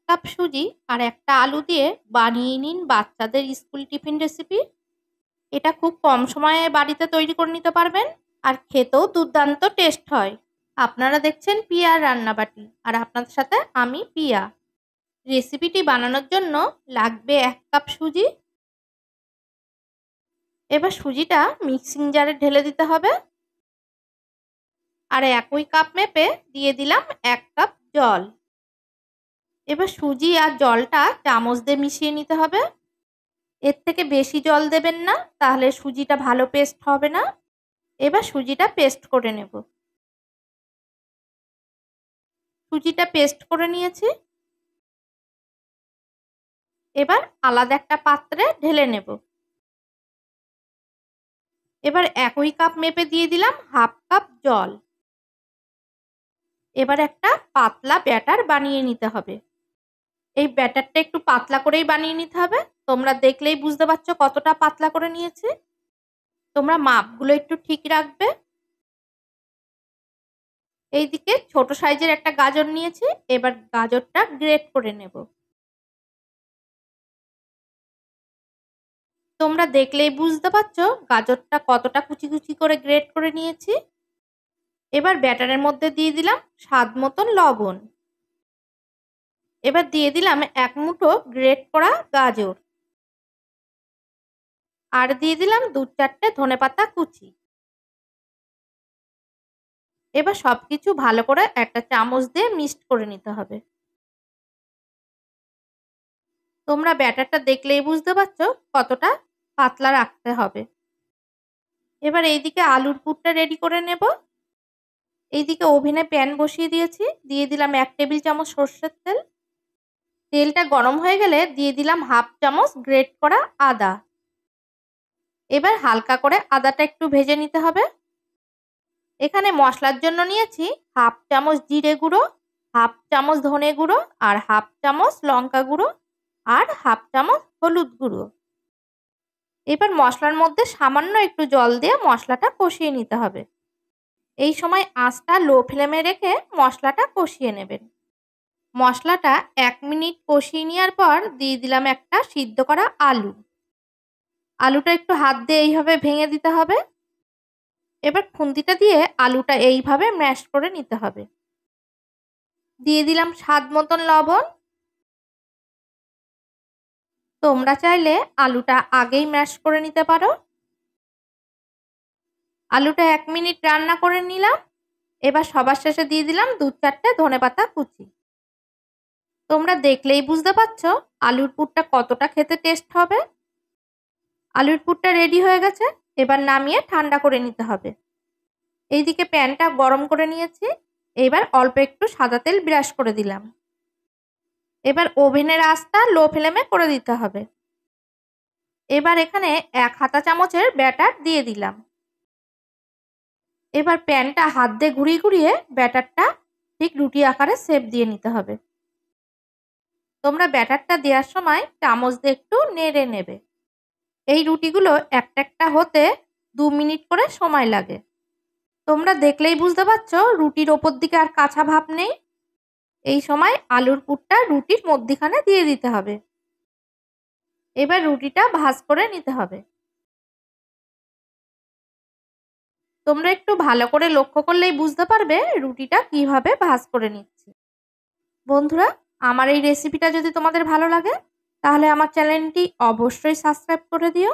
Cup সুজি আর একটা আলু দিয়ে বানিয়ে নিন বাচ্চাদের স্কুল টিফিন রেসিপি। এটা খুব কম সময়ে বাড়িতে তৈরি করে নিতে পারবেন আর খেতেও দুর্দান্ত টেস্ট হয়। আপনারা দেখছেন পিয়ার রান্নাবাটি আর আপনাদের সাথে আমি পিয়া। রেসিপিটি বানানোর জন্য লাগবে 1 কাপ সুজি। এবার সুজিটা মিক্সিং জারে ঢেলে দিতে হবে আর একই কাপ মেপে দিয়ে দিলাম 1 কাপ জল। এবার সুজি আর জলটা চামচ দিয়ে মিশিয়ে নিতে হবে। এর থেকে বেশি জল দেবেন না, তাহলে সুজিটা ভালো পেস্ট হবে না। এবার সুজিটা পেস্ট করে নেব। সুজিটা পেস্ট করে নিয়েছি। এবার আলাদা একটা পাত্রে ঢেলে নেব। এবার একই কাপ মেপে দিয়ে দিলাম 1/2 কাপ জল। এবার একটা পাতলা ব্যাটার বানিয়ে নিতে হবে। এই ব্যাটারটা একটু পাতলা করেই বানিয়ে নিতে হবে। তোমরা দেখলেই বুঝতে পারছো কতটা পাতলা করে নিয়েছি। তোমরা মাপগুলো একটু ঠিক রাখবে। এইদিকে ছোট সাইজের একটা গাজর নিয়েছি। এবার গাজরটা গ্রেট করে নেব। তোমরা দেখলেই বুঝতে পারছো গাজরটা কতটা কুচি কুচি করে গ্রেট করে নিয়েছি। এবার ব্যাটারের মধ্যে দিয়ে দিলাম স্বাদ মতন লবণ। এবার দিয়ে দিলাম 1 মুঠো গ্রেট করা গাজর আর দিয়ে দিলাম 2-4টে ধনেপাতা কুচি। এবার সবকিছু ভালো করে একটা চামচ দিয়ে মিক্সড করে নিতে হবে। তোমরা ব্যাটারটা দেখলেই বুঝতে পারছো কতটা পাতলা রাখতে হবে। এবার এইদিকে আলুর পুরটা রেডি করে নেব। এইদিকে ওভেনে প্যান বসিয়ে দিয়েছি। দিয়ে দিলাম 1 টেবিল চামচ সর্ষের তেল। তেলটা গরম হয়ে গেলে দিয়ে দিলাম 1/2 চামচ গ্রেট করা আদা। এবার হালকা করে আদাটা একটু ভেজে নিতে হবে। এখানে মশলার জন্য নিয়েছি 1/2 চামচ জিরে গুঁড়ো, 1/2 চামচ ধনে গুঁড়ো আর 1/2 চামচ লঙ্কা গুঁড়ো আর 1/2 চামচ হলুদ গুঁড়ো। এবার মশলার মধ্যে সামান্য একটু জল দিয়ে মশলাটা কষিয়ে নিতে হবে। এই সময় আঁচটা লো ফ্লেমে রেখে মশলাটা কষিয়ে নেবেন। মশলাটা 1 মিনিট কষিয়ে নেওয়ার পর দিয়ে দিলাম একটা সিদ্ধ করা আলু। আলুটা একটু হাত দিয়ে এইভাবে ভেঙে দিতে হবে। এবার খুন্তিটা দিয়ে আলুটা এইভাবে ম্যাশ করে নিতে হবে। দিয়ে দিলাম স্বাদ মতন লবণ। তোমরা চাইলে আলুটা আগেই ম্যাশ করে নিতে পারো। আলুটা 1 মিনিট রান্না করে নিলাম। এবার সবার শেষে দিয়ে দিলাম 2-4টে ধনেপাতা কুচি। তোমরা দেখলেই বুঝতে পারছো আলুর পুরটা কতটা খেতে টেস্ট হবে। আলুর পুরটা রেডি হয়ে গেছে। এবার নামিয়ে ঠান্ডা করে নিতে হবে। এইদিকে প্যানটা গরম করে নিয়েছি। এবার অল্প একটু সাদা তেল ব্রাশ করে দিলাম। এবার ওভেনের আঁচটা লো ফ্লেমে করে দিতে হবে। এবার এখানে 1 হাতা চামচের ব্যাটার দিয়ে দিলাম। এবার প্যানটা হাত দিয়ে ঘুরিয়ে ঘুরিয়ে ব্যাটারটা ঠিক রুটি আকারে শেপ দিয়ে নিতে হবে। তোমরা ব্যাটারটা দেওয়ার সময় চামচ দিয়ে একটু নেড়ে নেবে। এই রুটিগুলো একটা একটা হতে 2 মিনিট করে সময় লাগে। তোমরা দেখলেই বুঝতে পারছো রুটির ওপর দিকে আর কাঁচা ভাব নেই। এই সময় আলুর পুরটা রুটির মধ্যিখানে দিয়ে দিতে হবে। এবার রুটিটা ভাঁজ করে নিতে হবে। তোমরা একটু ভালো করে লক্ষ্য করলেই বুঝতে পারবে রুটিটা কিভাবে ভাঁজ করে নিচ্ছি। বন্ধুরা, আমার এই রেসিপিটা যদি তোমাদের ভালো লাগে তাহলে আমার চ্যানেলটি অবশ্যই সাবস্ক্রাইব করে দিও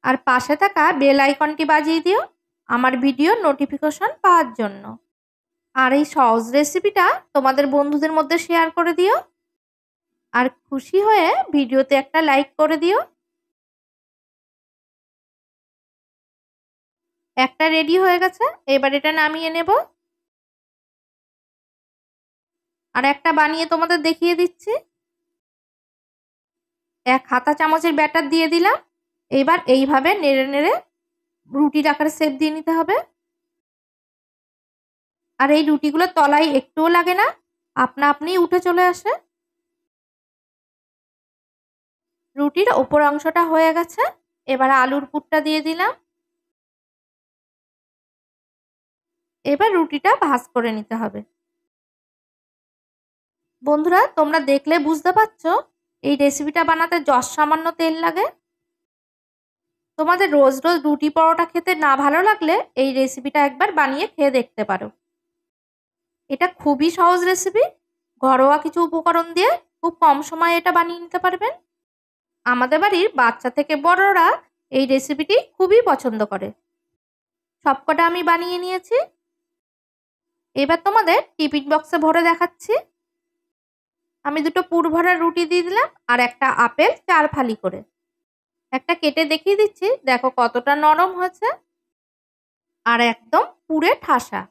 আর পাশে থাকা বেল আইকনটি বাজিয়ে দিও আমার ভিডিও নোটিফিকেশন পাওয়ার জন্য। আর এই সহজ রেসিপিটা তোমাদের বন্ধুদের মধ্যে শেয়ার করে দিও আর খুশি হয়ে ভিডিওতে একটা লাইক করে দিও। একটা রেডি হয়ে গেছে। এবার এটা নামিয়ে নেব। আর একটা বানিয়ে তোমাদের দেখিয়ে দিচ্ছি। 1 হাতা চামচের ব্যাটার দিয়ে দিলাম। এবার এইভাবে নেড়ে নেড়ে রুটির আকারে শেপ দিয়ে নিতে হবে। আর এই রুটিগুলোর তলায় একটুও লাগে না, আপনা আপনিই উঠে চলে আসে। রুটির ওপর অংশটা হয়ে গেছে। এবার আলুর পুরটা দিয়ে দিলাম। এবার রুটিটা ভাঁজ করে নিতে হবে। বন্ধুরা, তোমরা দেখলে বুঝতে পারছো এই রেসিপিটা বানাতে যৎ সামান্য তেল লাগে। তোমাদের রোজ রোজ রুটি পরোটা খেতে না ভালো লাগলে এই রেসিপিটা একবার বানিয়ে খেয়ে দেখতে পারো। এটা খুবই সহজ রেসিপি, ঘরোয়া কিছু উপকরণ দিয়ে খুব কম সময়ে এটা বানিয়ে নিতে পারবেন। আমাদের বাড়ির বাচ্চা থেকে বড়রা এই রেসিপিটি খুবই পছন্দ করে। সবকটা আমি বানিয়ে নিয়েছি। এবার তোমাদের টিফিন বক্সে ভরে দেখাচ্ছি। আমি দুটো পুর ভরা রুটি দিয়ে দিলাম আর একটা আপেল 4 ফালি করে। একটা কেটে দেখিয়ে দিচ্ছি, দেখো কতটা নরম হয়েছে আর একদম পুরে ঠাসা।